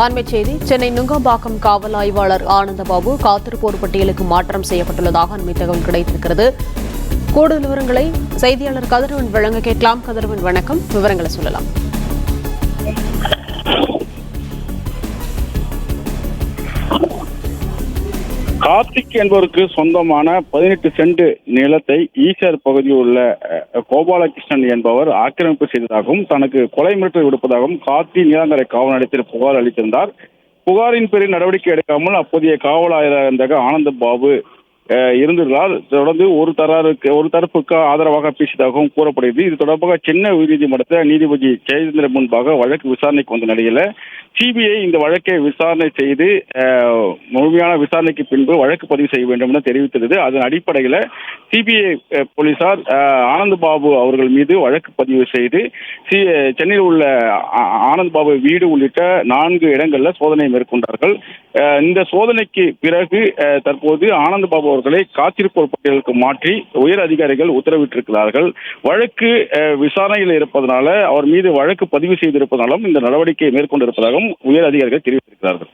அண்மைச் செய்தி சென்னை நுங்கம்பாக்கம் காவல் ஆய்வாளர் ஆனந்தபாபு காத்திருப்போர் பட்டியலுக்கு மாற்றம் செய்யப்பட்டுள்ளதாக அண்மை தகவல் கிடைத்திருக்கிறது. கூடுதல் விவரங்களை செய்தியாளர் கதிரவன் வழங்க கேட்கலாம். கதிரவன், வணக்கம். விவரங்களை சொல்லலாம். கார்த்திக் என்பவருக்கு சொந்தமான 18 சென்ட் நிலத்தை ஈசர் பகுதியில் உள்ள கோபாலகிருஷ்ணன் என்பவர் ஆக்கிரமிப்பு செய்ததாகவும் தனக்கு கொலை மிரட்டல் விடுப்பதாகவும் கார்த்தி நீலாங்கரை காவல் நிலையத்தில் புகார் அளித்திருந்தார். புகாரின் பேரில் நடவடிக்கை எடுக்காமல் அப்போதைய காவல் ஆய்வாளர் இருந்த ஆனந்தபாபு இருந்ததால் தொடர்ந்து ஒரு தரப்புக்கு ஆதரவாக பேசியதாகவும் கூறப்படுகிறது. இது தொடர்பாக சென்னை உயர்நீதிமன்றத்தில் நீதிபதி ஜெயச்சந்திரன் முன்பாக வழக்கு விசாரணைக்கு வந்த நிலையில் சிபிஐ இந்த வழக்கை விசாரணை செய்து முழுமையான விசாரணைக்கு பின்பு வழக்கு பதிவு செய்ய வேண்டும் என தெரிவித்தது. அதன் அடிப்படையில் சிபிஐ போலீசார் ஆனந்தபாபு அவர்கள் மீது வழக்கு பதிவு செய்து சென்னையில் உள்ள ஆனந்தபாபு வீடு உள்ளிட்ட 4 இடங்களில் சோதனை மேற்கொண்டார்கள். இந்த சோதனைக்கு பிறகு தற்போது ஆனந்தபாபு அவர்களை காத்திருப்போர் பட்டியலுக்கு மாற்றி உயர் அதிகாரிகள் உத்தரவிட்டிருக்கிறார்கள். வழக்கு விசாரணையில் இருப்பதனால அவர் மீது வழக்கு பதிவு செய்திருப்பதாலும் இந்த நடவடிக்கையை மேற்கொண்டிருப்பதாகவும் உயர் அதிகாரிகள் தெரிவித்திருக்கிறார்கள்.